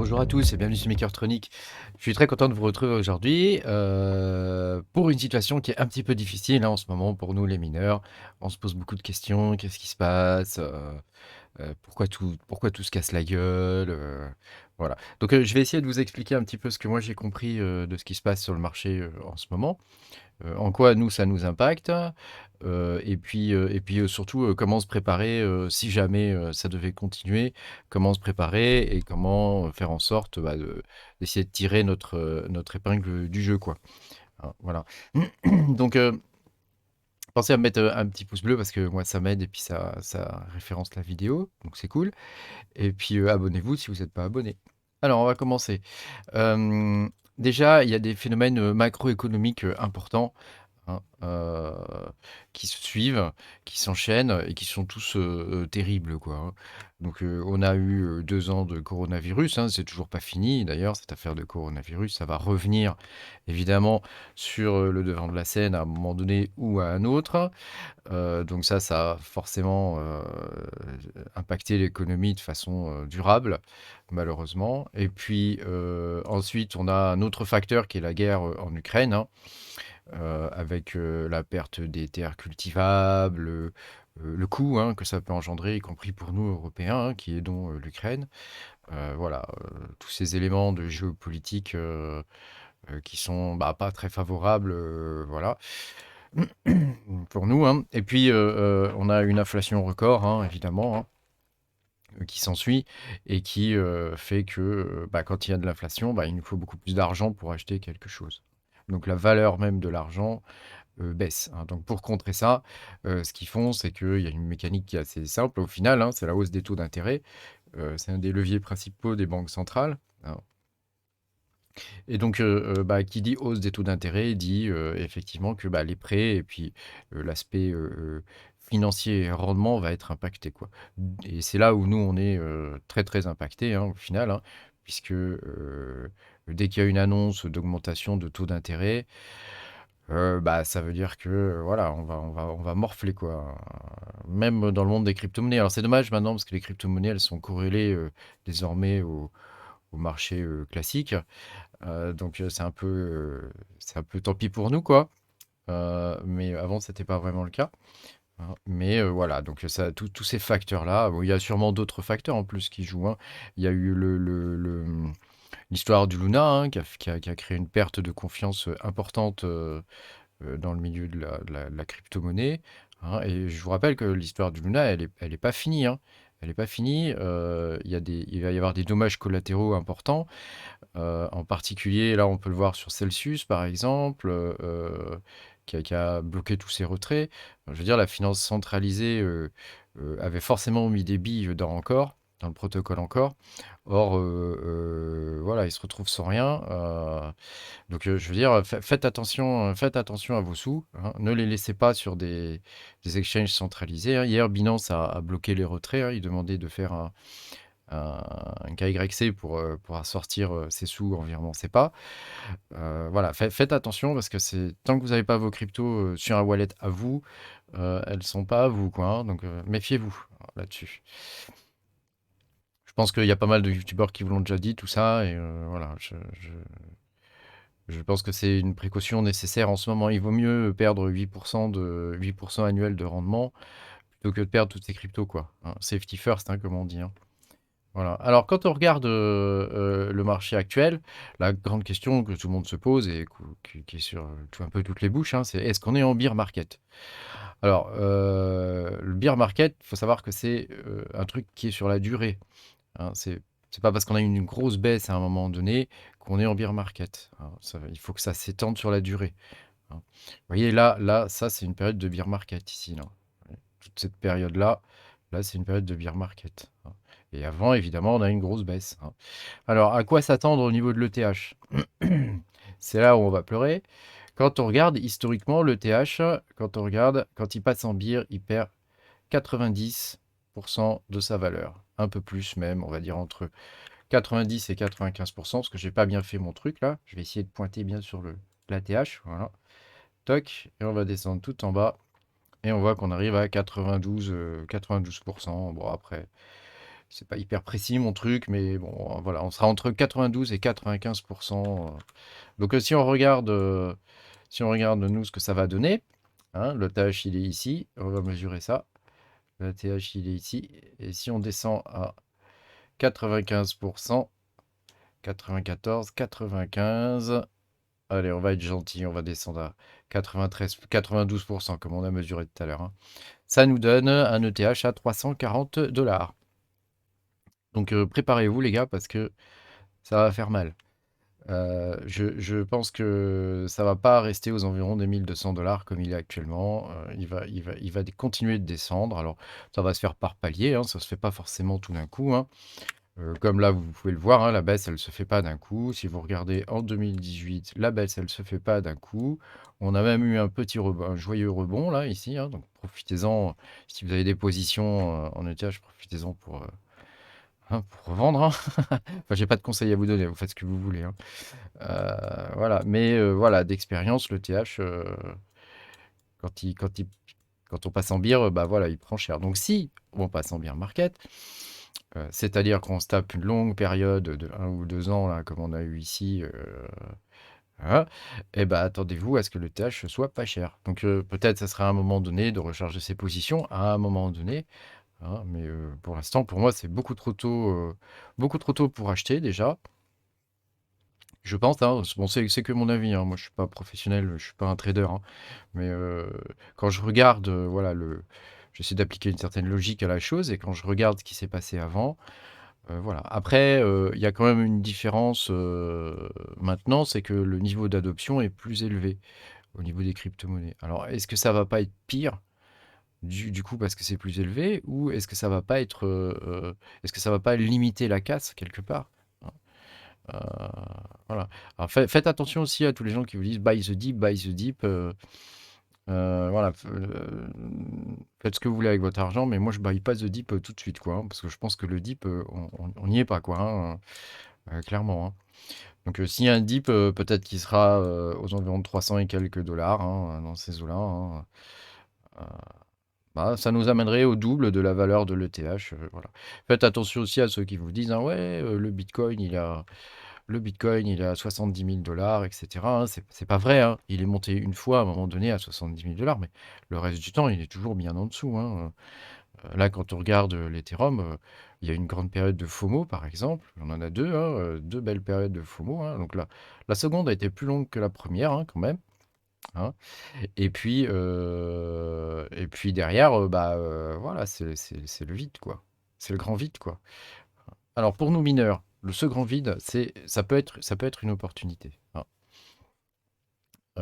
Bonjour à tous et bienvenue sur Makertronic. Je suis très content de vous retrouver aujourd'hui pour une situation qui est un petit peu difficile, hein, en ce moment pour nous les mineurs. On se pose beaucoup de questions, qu'est-ce qui se passe? Pourquoi tout se casse la gueule? Voilà. Donc je vais essayer de vous expliquer un petit peu ce que moi j'ai compris, de ce qui se passe sur le marché, en ce moment. En quoi nous, ça nous impacte, et puis, surtout, comment se préparer, si jamais, ça devait continuer, comment se préparer et comment, faire en sorte, bah, d'essayer de tirer notre épingle du jeu, quoi. Hein, voilà. Donc, pensez à me mettre, un petit pouce bleu parce que moi ça m'aide et puis ça référence la vidéo, donc c'est cool et puis, abonnez-vous si vous n'êtes pas abonné. Alors on va commencer. Déjà, il y a des phénomènes, macroéconomiques, importants, hein, qui se suivent, qui s'enchaînent et qui sont tous, terribles, quoi, hein. Donc, on a eu, 2 ans de coronavirus, hein, c'est toujours pas fini d'ailleurs cette affaire de coronavirus. Ça va revenir évidemment sur, le devant de la scène à un moment donné ou à un autre. Donc ça a forcément, impacté l'économie de façon, durable, malheureusement. Et puis, ensuite on a un autre facteur qui est la guerre, en Ukraine, hein. Avec, la perte des terres cultivables, le coût, hein, que ça peut engendrer, y compris pour nous Européens, hein, qui aidons, l'Ukraine. Voilà, tous ces éléments de géopolitique, qui sont, bah, pas très favorables, voilà, pour nous, hein. Et puis, on a une inflation record, hein, évidemment, hein, qui s'ensuit et qui, fait que, bah, quand il y a de l'inflation, bah, il nous faut beaucoup plus d'argent pour acheter quelque chose. Donc la valeur même de l'argent baisse, hein. Donc pour contrer ça, ce qu'ils font, c'est qu'il y a une mécanique qui est assez simple au final, hein, c'est la hausse des taux d'intérêt. C'est un des leviers principaux des banques centrales, hein. Et donc, bah, qui dit hausse des taux d'intérêt dit, effectivement que, bah, les prêts et puis, l'aspect, financier et rendement va être impacté, quoi. Et c'est là où nous, on est, très, très impactés, hein, au final, hein, puisque, dès qu'il y a une annonce d'augmentation de taux d'intérêt, bah, ça veut dire que, voilà, on va morfler, quoi. Même dans le monde des cryptomonnaies. Alors c'est dommage maintenant parce que les cryptomonnaies, elles sont corrélées, désormais au marché, classique. Donc c'est un peu tant pis pour nous, quoi. Mais avant, c'était pas vraiment le cas, hein. Mais voilà, donc ça tous ces facteurs-là, bon, il y a sûrement d'autres facteurs en plus qui jouent, hein. Il y a eu l'histoire du Luna, hein, qui a créé une perte de confiance, importante, dans le milieu de la crypto-monnaie, hein. Et je vous rappelle que l'histoire du Luna, elle est pas finie, hein. Elle est pas finie, il va y avoir des dommages collatéraux importants, en particulier, là, on peut le voir sur Celsius, par exemple, qui a bloqué tous ses retraits. Je veux dire, la finance centralisée, avait forcément mis des billes dans le protocole Encore. Or, voilà, ils se retrouvent sans rien, donc, je veux dire, faites attention à vos sous, hein. Ne les laissez pas sur des exchanges centralisés, hein. Hier, Binance a bloqué les retraits, hein. Il demandait de faire un KYC pour sortir, ses sous en virement SEPA. Voilà, faites attention parce que c'est tant que vous n'avez pas vos cryptos, sur un wallet à vous, elles sont pas à vous, quoi, hein. Donc, méfiez-vous, hein, là-dessus. Je pense qu'il y a pas mal de youtubeurs qui vous l'ont déjà dit tout ça et voilà, je pense que c'est une précaution nécessaire en ce moment. Il vaut mieux perdre 8% annuel de rendement plutôt que de perdre toutes ces cryptos, quoi, hein. Safety first, hein, comme on dit, hein. Voilà. Alors quand on regarde, le marché actuel, la grande question que tout le monde se pose et qui est sur, un peu toutes les bouches, hein, c'est: «Est-ce qu'on est en bear market?» Alors, le bear market, il faut savoir que c'est, un truc qui est sur la durée, hein. C'est pas parce qu'on a eu une grosse baisse à un moment donné qu'on est en bear market, hein. Il faut que ça s'étende sur la durée, hein. Vous voyez là, ça c'est une période de bear market ici, là. Toute cette période-là, là c'est une période de bear market, hein. Et avant évidemment on a une grosse baisse, hein. Alors à quoi s'attendre au niveau de l'ETH? C'est là où on va pleurer. Quand on regarde historiquement l'ETH, quand il passe en bear, il perd 90 de sa valeur. Un peu plus même, on va dire entre 90 et 95 parce que j'ai pas bien fait mon truc là. Je vais essayer de pointer bien sur l'ATH, voilà. Toc, et on va descendre tout en bas et on voit qu'on arrive à 92, 92. Bon après, c'est pas hyper précis mon truc, mais bon, voilà, on sera entre 92 et 95. Donc si on regarde nous ce que ça va donner, hein, le TH il est ici, on va mesurer ça. Le TH il est ici. Et si on descend à 95%, 94, 95, allez, on va être gentil, on va descendre à 93, 92%, comme on a mesuré tout à l'heure, hein. Ça nous donne un ETH à 340 $. Donc préparez-vous les gars, parce que ça va faire mal. Je pense que ça va pas rester aux environs des 1 200 $ comme il est actuellement. Il va continuer de descendre. Alors, ça va se faire par palier, hein, ça se fait pas forcément tout d'un coup, hein. Comme là, vous pouvez le voir, hein, la baisse, elle se fait pas d'un coup. Si vous regardez en 2018, la baisse, elle se fait pas d'un coup. On a même eu un petit rebond, un joyeux rebond là, ici, hein, donc profitez-en. Si vous avez des positions en ETH, profitez-en pour revendre, hein. Enfin, j'ai pas de conseils à vous donner, vous faites ce que vous voulez, hein. Voilà, mais voilà, d'expérience, le TH, quand il quand il quand on passe en bear, bah, voilà, il prend cher. Donc si on passe en bear market, c'est-à-dire qu'on se tape une longue période de 1 ou 2 ans là, comme on a eu ici, voilà, et bah, attendez-vous à ce que le TH soit pas cher. Donc peut-être ça sera à un moment donné de recharger ses positions, à un moment donné, hein, mais pour l'instant, pour moi, c'est beaucoup trop tôt pour acheter déjà. Je pense, hein, bon, c'est que mon avis, hein. Moi, je suis pas professionnel, je suis pas un trader, hein. Mais quand je regarde, voilà, j'essaie d'appliquer une certaine logique à la chose, et quand je regarde ce qui s'est passé avant, voilà. Après, il y a quand même une différence maintenant, c'est que le niveau d'adoption est plus élevé au niveau des crypto-monnaies. Alors, est-ce que ça va pas être pire du coup parce que c'est plus élevé, ou est-ce que ça va pas limiter la casse quelque part, hein? Euh, voilà. Alors faites attention aussi à tous les gens qui vous disent buy the dip, buy the dip. Voilà, faites ce que vous voulez avec votre argent, mais moi je buy pas the dip tout de suite, quoi, hein, parce que je pense que le dip, on n'y est pas, quoi, hein, clairement, hein. Donc s'il y a un dip, peut-être qu'il sera aux environs de 300 et quelques dollars, hein, dans ces eaux-là, hein. Euh, Bah, ça nous amènerait au double de la valeur de l'ETH, voilà. Faites attention aussi à ceux qui vous disent, hein, ouais, le Bitcoin, il a 70 000 $, etc., hein. C'est pas vrai, hein. Il est monté une fois à un moment donné à 70 000 $, mais le reste du temps, il est toujours bien en dessous, hein. Là, quand on regarde l'Ethereum, il y a une grande période de FOMO, par exemple. On en a deux, hein, deux belles périodes de FOMO, hein. Donc là, la seconde a été plus longue que la première, hein, quand même, hein. Et puis derrière, bah, voilà, c'est le vide, quoi. C'est le grand vide, quoi. Alors pour nous mineurs, ce grand vide, ça peut être une opportunité, hein.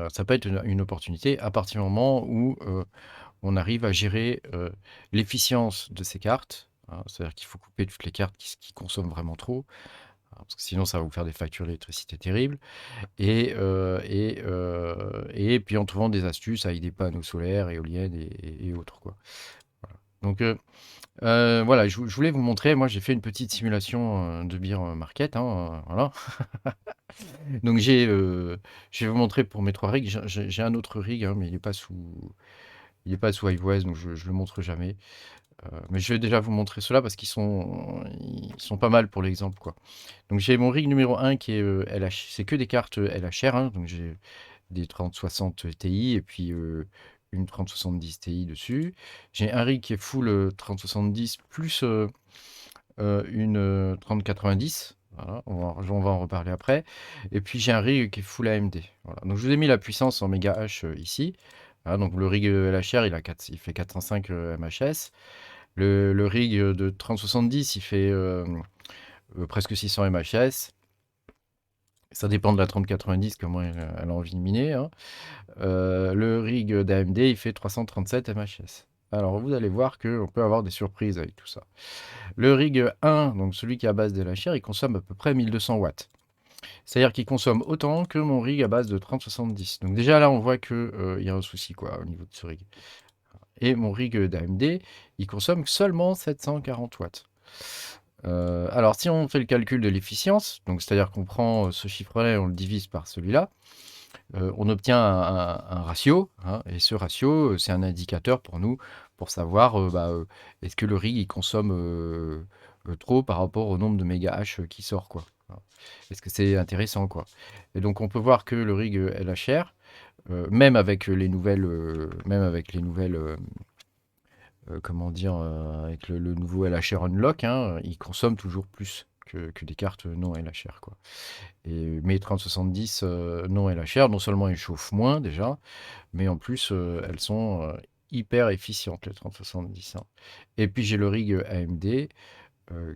Ça peut être une opportunité à partir du moment où on arrive à gérer l'efficience de ces cartes, hein. C'est-à-dire qu'il faut couper toutes les cartes qui consomment vraiment trop, hein, parce que sinon ça va vous faire des factures d'électricité terribles. Et puis en trouvant des astuces avec des panneaux solaires, éoliennes et autres, quoi. Voilà. Donc voilà, je voulais vous montrer, moi j'ai fait une petite simulation de bear market, hein, voilà. Donc je vais vous montrer pour mes 3 rigs. J'ai un autre rig, hein, mais il est pas sous iOS, donc je le montre jamais. Mais je vais déjà vous montrer ceux-là parce qu'ils sont pas mal pour l'exemple, quoi. Donc j'ai mon rig numéro 1 qui est LH, c'est que des cartes LHR, hein, donc j'ai des 3060 Ti et puis une 3070 Ti dessus. J'ai un rig qui est full 3070 plus une 3090. Voilà, on va en reparler après. Et puis j'ai un rig qui est full AMD. Voilà. Donc je vous ai mis la puissance en méga H ici. Voilà, donc le rig LHR, il fait 405 MHS. Le rig de 3070, il fait presque 600 MHS. Ça dépend de la 3090, comment elle a envie de miner, hein. Le rig d'AMD, il fait 337 MHS. Alors, vous allez voir qu'on peut avoir des surprises avec tout ça. Le rig 1, donc celui qui est à base de la chair, il consomme à peu près 1200 watts. C'est-à-dire qu'il consomme autant que mon rig à base de 3070. Donc déjà là, on voit qu'il y a un souci, quoi, au niveau de ce rig. Et mon rig d'AMD, il consomme seulement 740 watts. Alors, si on fait le calcul de l'efficience, donc c'est-à-dire qu'on prend ce chiffre-là et on le divise par celui-là, on obtient un ratio, hein, et ce ratio, c'est un indicateur pour nous, pour savoir, est-ce que le rig il consomme trop par rapport au nombre de méga hash qui sort, quoi. Voilà. Est-ce que c'est intéressant, quoi? Et donc on peut voir que le rig LHR, même avec les nouvelles, comment dire, avec le nouveau LHR Unlock, hein, il consomme toujours plus que des cartes non LHR, quoi. Et mes 3070 non LHR, non seulement elles chauffent moins déjà, mais en plus elles sont hyper efficientes, les 3070, hein. Et puis j'ai le rig AMD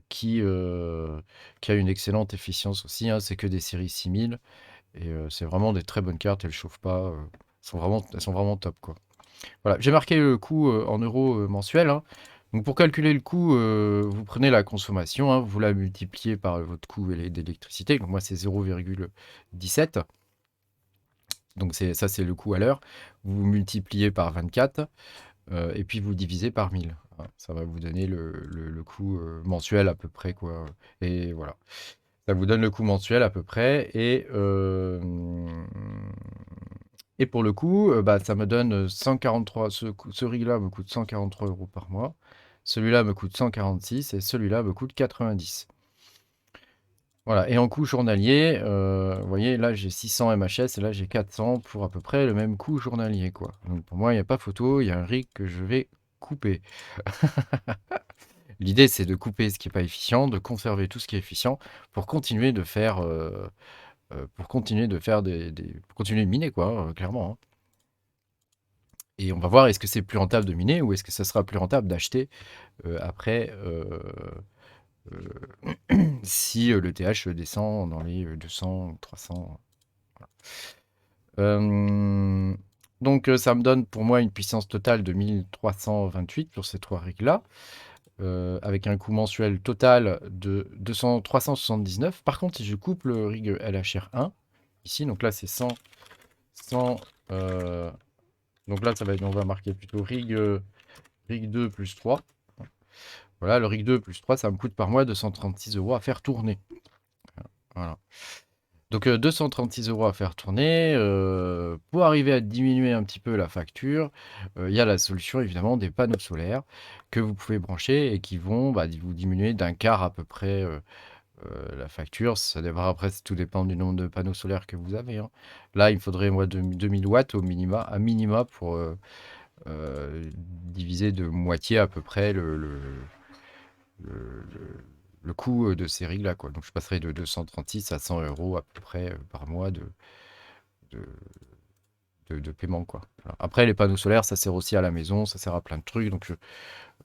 qui a une excellente efficience aussi, hein, c'est que des séries 6000 et c'est vraiment des très bonnes cartes, elles chauffent pas, elles sont vraiment top, quoi. Voilà, j'ai marqué le coût en euros mensuel, hein. Donc pour calculer le coût, vous prenez la consommation, hein, vous la multipliez par votre coût d'électricité. Donc moi, c'est 0,17. Donc c'est le coût à l'heure. Vous multipliez par 24 et puis vous divisez par 1000, hein. Ça va vous donner le coût mensuel à peu près, quoi. Et voilà. Ça vous donne le coût mensuel à peu près. Et pour le coup, bah, ça me donne 143. Ce rig-là me coûte 143 € par mois. Celui-là me coûte 146 et celui-là me coûte 90. Voilà. Et en coût journalier, vous voyez, là j'ai 600 MHS et là j'ai 400 pour à peu près le même coût journalier, quoi. Donc pour moi, il n'y a pas photo, il y a un rig que je vais couper. L'idée, c'est de couper ce qui n'est pas efficient, de conserver tout ce qui est efficient pour continuer de faire, pour continuer de miner, quoi, clairement, hein. Et on va voir, est-ce que c'est plus rentable de miner ou est-ce que ça sera plus rentable d'acheter après si le TH descend dans les 200 ou 300. Euh, donc ça me donne pour moi une puissance totale de 1328 pour ces trois rigs-là, avec un coût mensuel total de 379. Par contre, si je coupe le rig LHR1, ici, donc là c'est 100, donc là ça va être, on va marquer plutôt rig 2 plus 3. Voilà, le rig 2 plus 3, ça me coûte par mois 236 € à faire tourner. Voilà. Donc 236 € à faire tourner. Pour arriver à diminuer un petit peu la facture, il y a la solution évidemment des panneaux solaires que vous pouvez brancher et qui vont vous diminuer d'un quart à peu près la facture. Ça devra, après, tout dépend du nombre de panneaux solaires que vous avez, hein. Là, il me faudrait moi 2000 watts au minima, à minima pour diviser de moitié à peu près le, le- le coût de ces règles-là, quoi. Donc je passerai de 236 à 100 € à peu près par mois de, de paiement, quoi. Voilà. Après, les panneaux solaires, ça sert aussi à la maison, ça sert à plein de trucs. Donc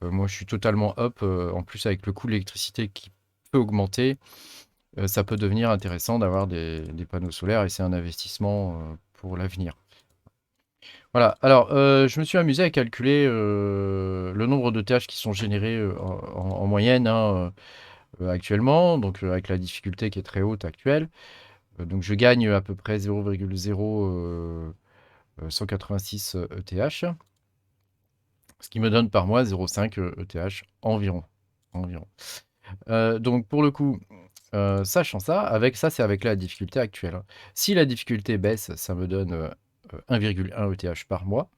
moi, je suis totalement up. En plus, avec le coût de l'électricité qui peut augmenter, ça peut devenir intéressant d'avoir des panneaux solaires et c'est un investissement pour l'avenir. Voilà, alors je me suis amusé à calculer le nombre de tâches qui sont générées en moyenne, hein, actuellement, donc avec la difficulté qui est très haute actuelle. Donc je gagne à peu près 0,0186 ETH, ce qui me donne par mois 0,5 ETH environ. environ. Donc pour le coup, sachant ça, avec ça, c'est avec la difficulté actuelle, hein. Si la difficulté baisse, ça me donne 1,1 ETH par mois.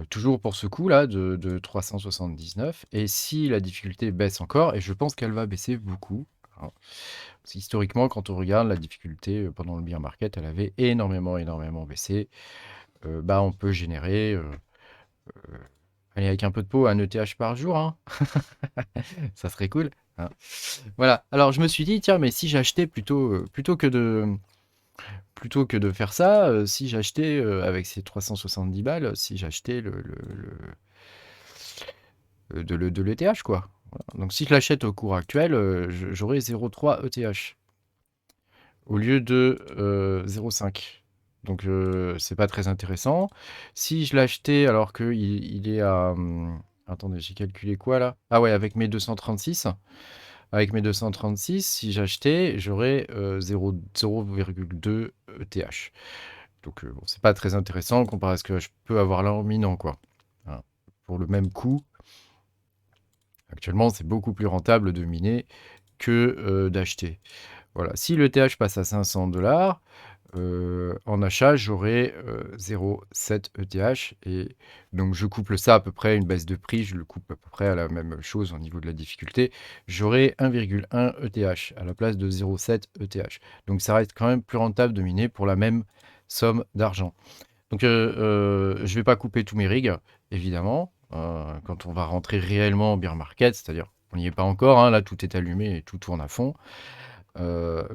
Toujours pour ce coup-là de 379. Et si la difficulté baisse encore, et je pense qu'elle va baisser beaucoup, hein, parce qu'historiquement, quand on regarde la difficulté pendant le bear market, elle avait énormément, énormément baissé. On peut générer, allez, avec un peu de pot, un ETH par jour, hein. Ça serait cool, hein. Voilà. Alors je me suis dit, tiens, mais si j'achetais plutôt que de faire ça, si j'achetais avec ces 370 balles, si j'achetais de l'ETH, quoi. Voilà. Donc si je l'achète au cours actuel, j'aurai 0,3 ETH au lieu de 0,5. Donc c'est pas très intéressant. Si je l'achetais alors qu'il il est à... attendez, j'ai calculé quoi là? Ah ouais, avec mes 236. Avec mes 236, si j'achetais, j'aurais 0,2 ETH. Donc bon, c'est pas très intéressant comparé à ce que je peux avoir là en minant, quoi. Voilà. Pour le même coût, actuellement, c'est beaucoup plus rentable de miner que d'acheter. Voilà. Si le TH passe à 500 $, en achat, j'aurai 0,7 ETH et donc je couple ça à peu près, une baisse de prix, je le coupe à peu près à la même chose au niveau de la difficulté. J'aurai 1,1 ETH à la place de 0,7 ETH. Donc ça reste quand même plus rentable de miner pour la même somme d'argent. Donc je vais pas couper tous mes rigs, évidemment, quand on va rentrer réellement en bear market, c'est-à-dire on n'y est pas encore, hein, là tout est allumé et tout tourne à fond.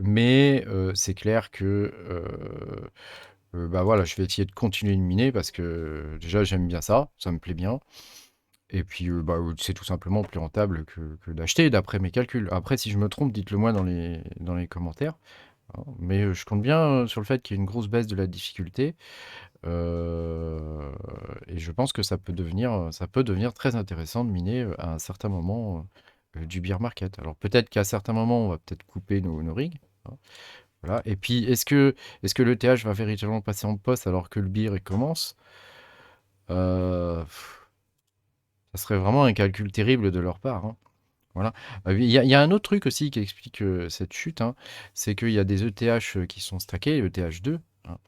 Mais c'est clair que, bah, voilà, je vais essayer de continuer de miner parce que déjà j'aime bien ça, ça me plaît bien et puis, bah, c'est tout simplement plus rentable que d'acheter d'après mes calculs. Après si je me trompe, dites-le moi dans les commentaires, hein, mais, je compte bien, sur le fait qu'il y ait une grosse baisse de la difficulté, et je pense que ça peut devenir très intéressant de miner, à un certain moment, du bear market. Alors peut-être qu'à certains moments, on va peut-être couper nos rigs, hein, voilà et puis est-ce que l'ETH va véritablement passer en poste alors que le bear il commence? Heu, Ça serait vraiment un calcul terrible de leur part, hein. Voilà. Oui, il y a un autre truc aussi qui explique, cette chute, hein, c'est qu'il y a des ETH, qui sont stackés, ETH2, hein,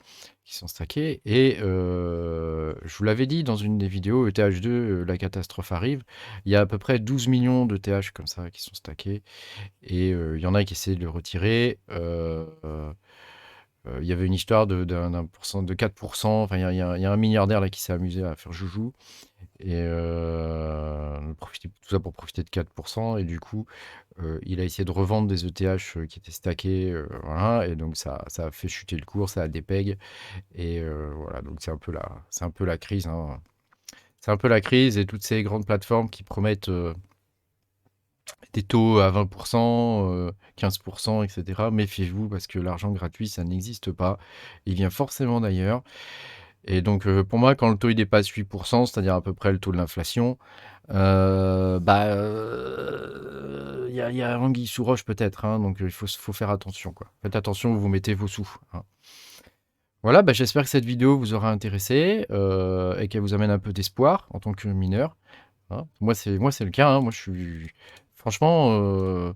qui sont stackés et je vous l'avais dit dans une des vidéos, ETH2, la catastrophe arrive. Il y a à peu près 12 millions d'ETH comme ça qui sont stackés et il y en a qui essaient de le retirer. Il y avait une histoire d'un pourcent de 4. Enfin, il y a un milliardaire là qui s'est amusé à faire joujou et tout ça pour profiter de 4 et du coup, il a essayé de revendre des ETH, qui étaient stackés, voilà et donc ça a fait chuter le cours, ça a dépeg et voilà donc c'est un peu la crise, hein. C'est un peu la crise et toutes ces grandes plateformes qui promettent, des taux à 20 15 et cetera. Méfiez-vous parce que l'argent gratuit, ça n'existe pas. Il vient forcément d'ailleurs et donc pour moi, quand le taux il dépasse 8 c'est-à-dire à peu près le taux de l'inflation, bah, il y a anguille sous roche peut-être, hein, donc il faut faire attention, quoi. Faites attention où vous mettez vos sous, hein. Voilà, bah, j'espère que cette vidéo vous aura intéressé, et qu'elle vous amène un peu d'espoir en tant que mineur, hein. Moi c'est le cas, hein. Moi je suis franchement,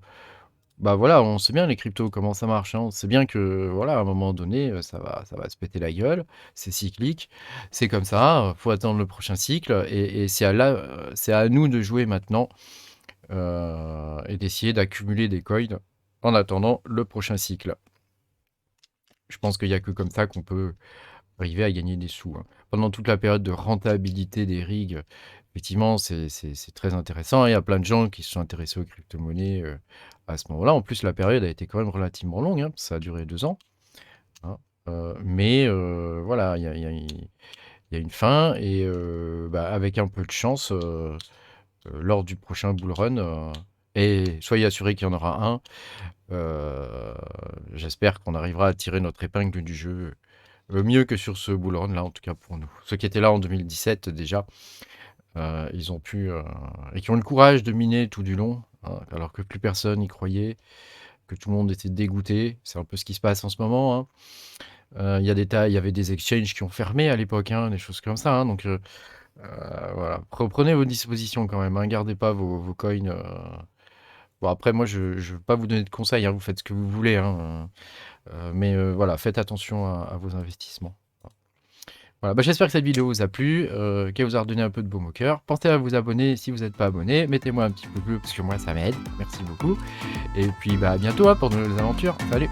bah, voilà, on sait bien les cryptos comment ça marche, hein. On sait bien que, voilà, à un moment donné, ça va se péter la gueule. C'est cyclique, c'est comme ça, faut attendre le prochain cycle et c'est à nous de jouer maintenant, et d'essayer d'accumuler des coins en attendant le prochain cycle. Je pense qu'il y a que comme ça qu'on peut arriver à gagner des sous, hein. Pendant toute la période de rentabilité des rigs, effectivement, c'est très intéressant. Il y a plein de gens qui se sont intéressés aux crypto-monnaies, à ce moment-là. En plus, la période a été quand même relativement longue, hein, ça a duré 2 ans, hein, mais voilà, il y a une fin et bah, avec un peu de chance, lors du prochain bull run, et soyez assurés qu'il y en aura un, heu, j'espère qu'on arrivera à tirer notre épingle du jeu. Mieux que sur ce bull run là, en tout cas pour nous. Ceux qui étaient là en 2017 déjà, ils ont pu, et qui ont le courage de miner tout du long, hein, alors que plus personne n'y croyait, que tout le monde était dégoûté. C'est un peu ce qui se passe en ce moment, hein. Il y avait des exchanges qui ont fermé à l'époque, hein, des choses comme ça, hein, donc voilà. Prenez vos dispositions quand même, hein, gardez pas vos coins, bon après moi je veux pas vous donner de conseils, hein, vous faites ce que vous voulez, hein, mais voilà, faites attention à vos investissements. Voilà, bah, j'espère que cette vidéo vous a plu, qu'elle vous a redonné un peu de baume au cœur. Pensez à vous abonner si vous n'êtes pas abonné. Mettez-moi un petit pouce bleu parce que moi ça m'aide. Merci beaucoup. Et puis bah, à bientôt, hein, pour de nouvelles aventures. Salut!